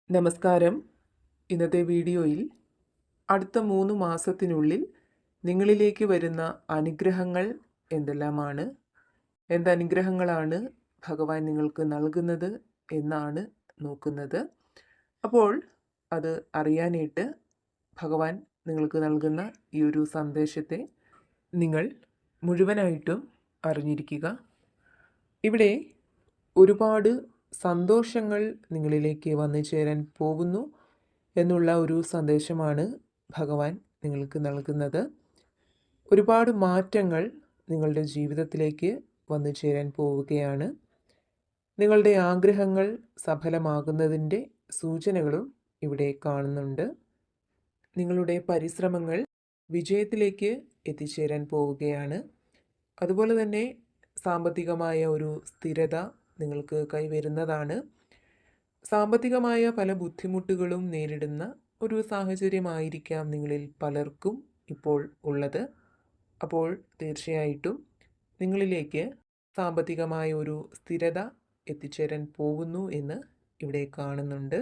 നമസ്കാരം. ഇന്നത്തെ വീഡിയോയിൽ അടുത്ത 3 മാസത്തിനുള്ളിൽ നിങ്ങളിലേക്ക് വരുന്ന അനുഗ്രഹങ്ങൾ എന്തെല്ലാമാണ്, എന്തനുഗ്രഹങ്ങളാണ് ഭഗവാൻ നിങ്ങൾക്ക് നൽകുന്നത് എന്നാണ് നോക്കുന്നത്. അപ്പോൾ അത് അറിയാനായിട്ട് ഭഗവാൻ നിങ്ങൾക്ക് നൽകുന്ന ഈ ഒരു സന്ദേശത്തെ നിങ്ങൾ മുഴുവനായിട്ടും അറിഞ്ഞിരിക്കുക. ഇവിടെ ഒരുപാട് സന്തോഷങ്ങൾ നിങ്ങളിലേക്ക് വന്നു ചേരാൻ പോകുന്നു എന്നുള്ള ഒരു സന്ദേശമാണ് ഭഗവാൻ നിങ്ങൾക്ക് നൽകുന്നത്. ഒരുപാട് മാറ്റങ്ങൾ നിങ്ങളുടെ ജീവിതത്തിലേക്ക് വന്നു ചേരാൻ പോവുകയാണ്. നിങ്ങളുടെ ആഗ്രഹങ്ങൾ സഫലമാകുന്നതിൻ്റെ സൂചനകളും ഇവിടെ കാണുന്നുണ്ട്. നിങ്ങളുടെ പരിശ്രമങ്ങൾ വിജയത്തിലേക്ക് എത്തിച്ചേരാൻ പോവുകയാണ്. അതുപോലെ തന്നെ സാമ്പത്തികമായ ഒരു സ്ഥിരത നിങ്ങൾക്ക് കൈവരുന്നതാണ്. സാമ്പത്തികമായ പല ബുദ്ധിമുട്ടുകളും നേരിടുന്ന ഒരു സാഹചര്യമായിരിക്കാം നിങ്ങളിൽ പലർക്കും ഇപ്പോൾ ഉള്ളത്. അപ്പോൾ തീർച്ചയായിട്ടും നിങ്ങളിലേക്ക് സാമ്പത്തികമായ ഒരു സ്ഥിരത എത്തിച്ചേരാൻ പോകുന്നു എന്ന് ഇവിടെ കാണുന്നുണ്ട്.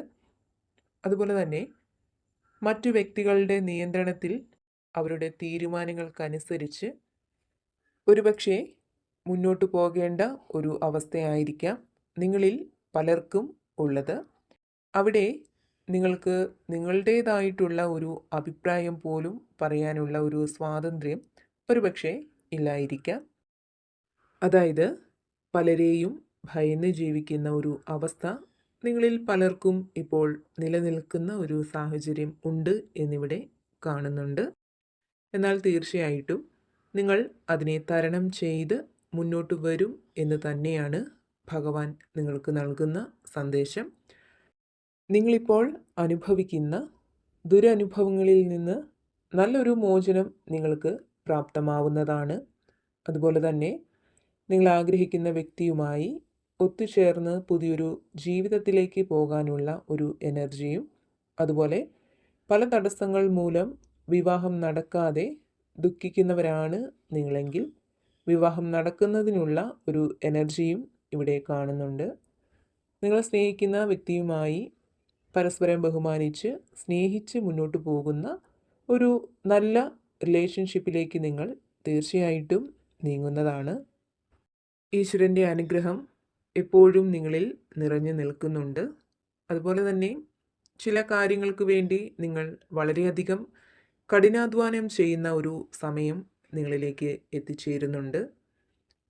അതുപോലെ തന്നെ മറ്റു വ്യക്തികളുടെ നിയന്ത്രണത്തിൽ അവരുടെ തീരുമാനങ്ങൾക്കനുസരിച്ച് ഒരുപക്ഷെ മുന്നോട്ട് പോകേണ്ട ഒരു അവസ്ഥയായിരിക്കാം നിങ്ങളിൽ പലർക്കും ഉള്ളത്. അവിടെ നിങ്ങൾക്ക് നിങ്ങളുടേതായിട്ടുള്ള ഒരു അഭിപ്രായം പോലും പറയാനുള്ള ഒരു സ്വാതന്ത്ര്യം ഒരുപക്ഷെ ഇല്ലായിരിക്കാം. അതായത് പലരെയും ഭയന്ന് ജീവിക്കുന്ന ഒരു അവസ്ഥ നിങ്ങളിൽ പലർക്കും ഇപ്പോൾ നിലനിൽക്കുന്ന ഒരു സാഹചര്യം ഉണ്ട് എന്നിവിടെ കാണുന്നുണ്ട്. എന്നാൽ തീർച്ചയായിട്ടും നിങ്ങൾ അതിനെ തരണം ചെയ്ത് മുന്നോട്ട് വരും എന്ന് തന്നെയാണ് ഭഗവാൻ നിങ്ങൾക്ക് നൽകുന്ന സന്ദേശം. നിങ്ങളിപ്പോൾ അനുഭവിക്കുന്ന ദുരനുഭവങ്ങളിൽ നിന്ന് നല്ലൊരു മോചനം നിങ്ങൾക്ക് പ്രാപ്തമാവുന്നതാണ്. അതുപോലെ തന്നെ നിങ്ങൾ ആഗ്രഹിക്കുന്ന വ്യക്തിയുമായി ഒത്തുചേർന്ന് പുതിയൊരു ജീവിതത്തിലേക്ക് പോകാനുള്ള ഒരു എനർജിയും, അതുപോലെ പല തടസ്സങ്ങൾ മൂലം വിവാഹം നടക്കാതെ ദുഃഖിക്കുന്നവരാണ് നിങ്ങളെങ്കിൽ വിവാഹം നടക്കുന്നതിനുള്ള ഒരു എനർജിയും ഇവിടെ കാണുന്നുണ്ട്. നിങ്ങൾ സ്നേഹിക്കുന്ന വ്യക്തിയുമായി പരസ്പരം ബഹുമാനിച്ച് സ്നേഹിച്ച് മുന്നോട്ട് പോകുന്ന ഒരു നല്ല റിലേഷൻഷിപ്പിലേക്ക് നിങ്ങൾ തീർച്ചയായിട്ടും നീങ്ങുന്നതാണ്. ഈശ്വരൻ്റെ അനുഗ്രഹം എപ്പോഴും നിങ്ങളിൽ നിറഞ്ഞു നിൽക്കുന്നുണ്ട്. അതുപോലെ തന്നെ ചില കാര്യങ്ങൾക്ക് വേണ്ടി നിങ്ങൾ വളരെയധികം കഠിനാധ്വാനം ചെയ്യുന്ന ഒരു സമയം നിങ്ങളിലേക്ക് എത്തിച്ചേരുന്നുണ്ട്.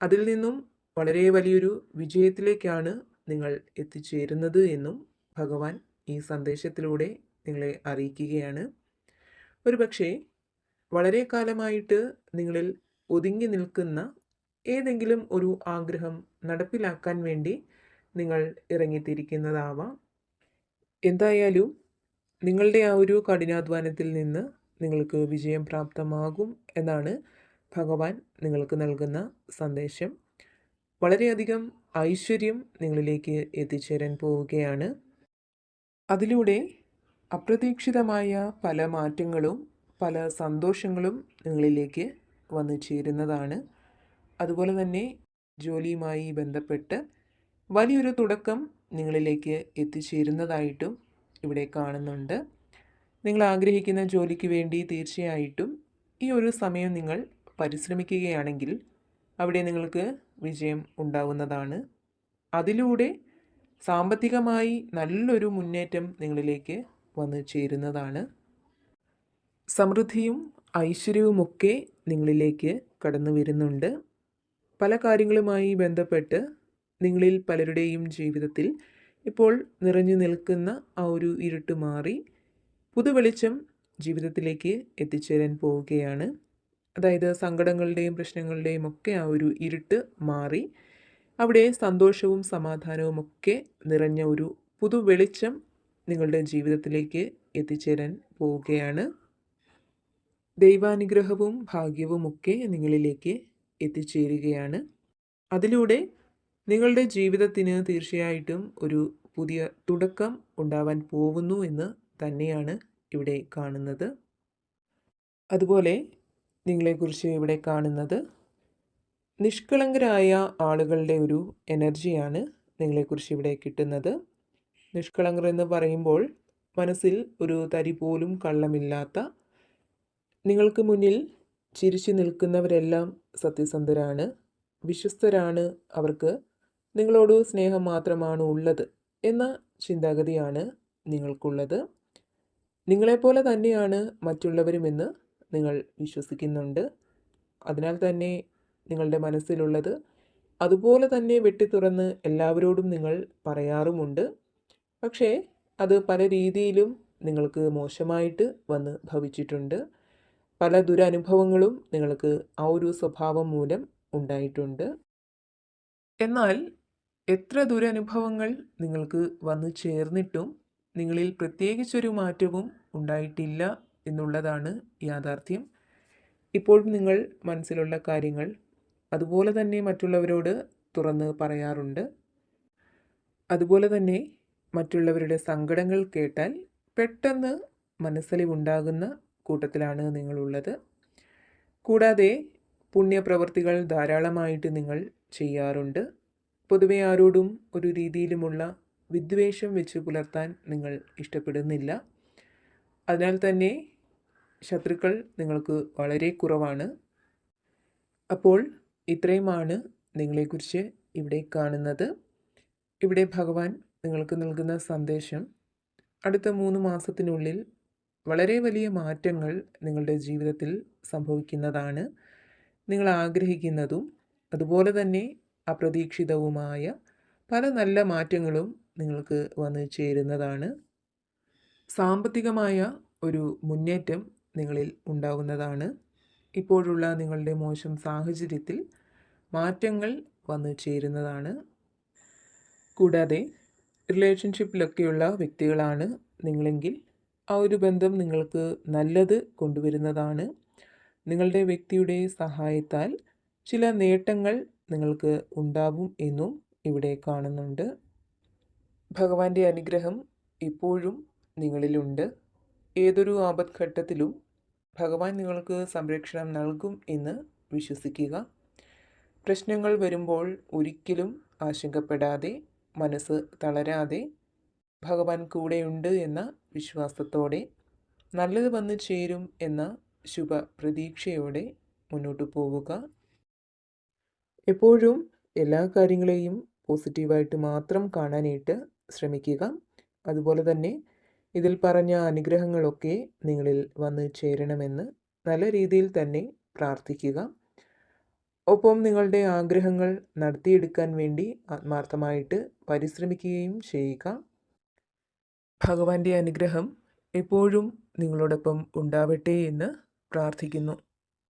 അതിൽ നിന്നും വളരെ വലിയൊരു വിജയത്തിലേക്കാണ് നിങ്ങൾ എത്തിച്ചേരുന്നത് എന്നും ഭഗവാൻ ഈ സന്ദേശത്തിലൂടെ നിങ്ങളെ അറിയിക്കുകയാണ്. ഒരുപക്ഷെ വളരെ കാലമായിട്ട് നിങ്ങളിൽ ഒതുങ്ങി നിൽക്കുന്ന ഏതെങ്കിലും ഒരു ആഗ്രഹം നടപ്പിലാക്കാൻ വേണ്ടി നിങ്ങൾ ഇറങ്ങിത്തിരിക്കുന്നതാവാം. എന്തായാലും നിങ്ങളുടെ ആ ഒരു കഠിനാധ്വാനത്തിൽ നിന്ന് നിങ്ങൾക്ക് വിജയം പ്രാപ്തമാകും എന്നാണ് ഭഗവാൻ നിങ്ങൾക്ക് നൽകുന്ന സന്ദേശം. വളരെയധികം ഐശ്വര്യം നിങ്ങളിലേക്ക് എത്തിച്ചേരാൻ പോവുകയാണ്. അതിലൂടെ അപ്രതീക്ഷിതമായ പല മാറ്റങ്ങളും പല സന്തോഷങ്ങളും നിങ്ങളിലേക്ക് വന്നു ചേരുന്നതാണ്. അതുപോലെ തന്നെ ജോലിയുമായി ബന്ധപ്പെട്ട് വലിയൊരു തുടക്കം നിങ്ങളിലേക്ക് എത്തിച്ചേരുന്നതായിട്ടും ഇവിടെ കാണുന്നുണ്ട്. നിങ്ങൾ ആഗ്രഹിക്കുന്ന ജോലിക്ക് വേണ്ടി തീർച്ചയായിട്ടും ഈ ഒരു സമയം നിങ്ങൾ പരിശ്രമിക്കുകയാണെങ്കിൽ അവിടെ നിങ്ങൾക്ക് വിജയം ഉണ്ടാവുന്നതാണ്. അതിലൂടെ സാമ്പത്തികമായി നല്ലൊരു മുന്നേറ്റം നിങ്ങളിലേക്ക് വന്നു ചേരുന്നതാണ്. സമൃദ്ധിയും ഐശ്വര്യവുമൊക്കെ നിങ്ങളിലേക്ക് കടന്നു വരുന്നുണ്ട്. പല കാര്യങ്ങളുമായി ബന്ധപ്പെട്ട് നിങ്ങളിൽ പലരുടെയും ജീവിതത്തിൽ ഇപ്പോൾ നിറഞ്ഞു നിൽക്കുന്ന ആ ഒരു ഇരുട്ട് മാറി പുതുവെളിച്ചം ജീവിതത്തിലേക്ക് എത്തിച്ചേരാൻ പോവുകയാണ്. അതായത് സങ്കടങ്ങളുടെയും പ്രശ്നങ്ങളുടെയും ഒക്കെ ആ ഒരു ഇരുട്ട് മാറി അവിടെ സന്തോഷവും സമാധാനവും ഒക്കെ നിറഞ്ഞ ഒരു പുതുവെളിച്ചം നിങ്ങളുടെ ജീവിതത്തിലേക്ക് എത്തിച്ചേരാൻ പോവുകയാണ്. ദൈവാനുഗ്രഹവും ഭാഗ്യവുമൊക്കെ നിങ്ങളിലേക്ക് എത്തിച്ചേരുകയാണ്. അതിലൂടെ നിങ്ങളുടെ ജീവിതത്തിന് തീർച്ചയായിട്ടും ഒരു പുതിയ തുടക്കം ഉണ്ടാവാൻ പോകുന്നു എന്ന് തന്നെയാണ് ഇവിടെ കാണുന്നത്. അതുപോലെ നിങ്ങളെക്കുറിച്ച് ഇവിടെ കാണുന്നത് നിഷ്കളങ്കരായ ആളുകളുടെ ഒരു എനർജിയാണ് നിങ്ങളെക്കുറിച്ച് ഇവിടെ കിട്ടുന്നത്. നിഷ്കളങ്കർ എന്ന് പറയുമ്പോൾ മനസ്സിൽ ഒരു തരി പോലും കള്ളമില്ലാത്ത, നിങ്ങൾക്ക് മുന്നിൽ ചിരിച്ചു നിൽക്കുന്നവരെല്ലാം സത്യസന്ധരാണ്, വിശ്വസ്തരാണ്, അവർക്ക് നിങ്ങളോട് സ്നേഹം മാത്രമാണ് ഉള്ളത് എന്ന ചിന്താഗതിയാണ് നിങ്ങൾക്കുള്ളത്. നിങ്ങളെപ്പോലെ തന്നെയാണ് മറ്റുള്ളവരുമെന്ന് നിങ്ങൾ വിശ്വസിക്കുന്നുണ്ട്. അതിനാൽ തന്നെ നിങ്ങളുടെ മനസ്സിലുള്ളത് അതുപോലെ തന്നെ വെട്ടിത്തുറന്ന് എല്ലാവരോടും നിങ്ങൾ പറയാറുമുണ്ട്. പക്ഷേ അത് പല രീതിയിലും നിങ്ങൾക്ക് മോശമായിട്ട് വന്ന് ഭവിച്ചിട്ടുണ്ട്. പല ദുരനുഭവങ്ങളും നിങ്ങൾക്ക് ആ ഒരു സ്വഭാവം മൂലം ഉണ്ടായിട്ടുണ്ട്. എന്നാൽ എത്ര ദുരനുഭവങ്ങൾ നിങ്ങൾക്ക് വന്നു ചേർന്നിട്ടും നിങ്ങളിൽ പ്രത്യേകിച്ചൊരു മാറ്റവും ഉണ്ടായിട്ടില്ല എന്നുള്ളതാണ് യാഥാർത്ഥ്യം. ഇപ്പോഴും നിങ്ങൾ മനസ്സിലുള്ള കാര്യങ്ങൾ അതുപോലെ തന്നെ മറ്റുള്ളവരോട് തുറന്ന് പറയാറുണ്ട്. അതുപോലെ തന്നെ മറ്റുള്ളവരുടെ സങ്കടങ്ങൾ കേട്ടാൽ പെട്ടെന്ന് മനസ്സലിവുണ്ടാകുന്ന കൂട്ടത്തിലാണ് നിങ്ങളുള്ളത്. കൂടാതെ പുണ്യപ്രവൃത്തികൾ ധാരാളമായിട്ട് നിങ്ങൾ ചെയ്യാറുണ്ട്. പൊതുവെ ആരോടും ഒരു രീതിയിലുമുള്ള വിദ്വേഷം വെച്ച് പുലർത്താൻ നിങ്ങൾ ഇഷ്ടപ്പെടുന്നില്ല. അതിനാൽ തന്നെ ശത്രുക്കൾ നിങ്ങൾക്ക് വളരെ കുറവാണ്. അപ്പോൾ ഇത്രയുമാണ് നിങ്ങളെക്കുറിച്ച് ഇവിടെ കാണുന്നത്. ഇവിടെ ഭഗവാൻ നിങ്ങൾക്ക് നൽകുന്ന സന്ദേശം, അടുത്ത 3 മാസത്തിനുള്ളിൽ വളരെ വലിയ മാറ്റങ്ങൾ നിങ്ങളുടെ ജീവിതത്തിൽ സംഭവിക്കുന്നതാണ്. നിങ്ങൾ ആഗ്രഹിക്കുന്നതും അതുപോലെ തന്നെ അപ്രതീക്ഷിതവുമായ പല നല്ല മാറ്റങ്ങളും നിങ്ങൾക്ക് വന്നു ചേരുന്നതാണ്. സാമ്പത്തികമായ ഒരു മുന്നേറ്റം നിങ്ങളിൽ ഉണ്ടാകുന്നതാണ്. ഇപ്പോഴുള്ള നിങ്ങളുടെ മോശം സാഹചര്യത്തിൽ മാറ്റങ്ങൾ വന്നു ചേരുന്നതാണ്. കൂടാതെ റിലേഷൻഷിപ്പിലൊക്കെയുള്ള വ്യക്തികളാണ് നിങ്ങളെങ്കിൽ ആ ഒരു ബന്ധം നിങ്ങൾക്ക് നല്ലത് കൊണ്ടുവരുന്നതാണ്. നിങ്ങളുടെ വ്യക്തിയുടെ സഹായത്താൽ ചില നേട്ടങ്ങൾ നിങ്ങൾക്ക് ഉണ്ടാവും എന്നും ഇവിടെ കാണുന്നുണ്ട്. ഭഗവാന്റെ അനുഗ്രഹം ഇപ്പോഴും നിങ്ങളിലുണ്ട്. ഏതൊരു ആപത്ഘട്ടത്തിലും ഭഗവാൻ നിങ്ങൾക്ക് സംരക്ഷണം നൽകും എന്ന് വിശ്വസിക്കുക. പ്രശ്നങ്ങൾ വരുമ്പോൾ ഒരിക്കലും ആശങ്കപ്പെടാതെ, മനസ്സ് തളരാതെ, ഭഗവാൻ കൂടെയുണ്ട് എന്ന വിശ്വാസത്തോടെ, നല്ലത് വന്നു ചേരും എന്ന ശുഭ പ്രതീക്ഷയോടെ മുന്നോട്ട് പോവുക. എപ്പോഴും എല്ലാ കാര്യങ്ങളെയും പോസിറ്റീവായിട്ട് മാത്രം കാണാനായിട്ട് ശ്രമിക്കുക. അതുപോലെ തന്നെ ഇതിൽ പറഞ്ഞ അനുഗ്രഹങ്ങളൊക്കെ നിങ്ങളിൽ വന്ന് ചേരണമെന്ന് നല്ല രീതിയിൽ തന്നെ പ്രാർത്ഥിക്കുക. ഒപ്പം നിങ്ങളുടെ ആഗ്രഹങ്ങൾ നടത്തിയെടുക്കാൻ വേണ്ടി ആത്മാർത്ഥമായിട്ട് പരിശ്രമിക്കുകയും ചെയ്യുക. ഭഗവാന്റെ അനുഗ്രഹം എപ്പോഴും നിങ്ങളോടൊപ്പം ഉണ്ടാവട്ടെ എന്ന് പ്രാർത്ഥിക്കുന്നു.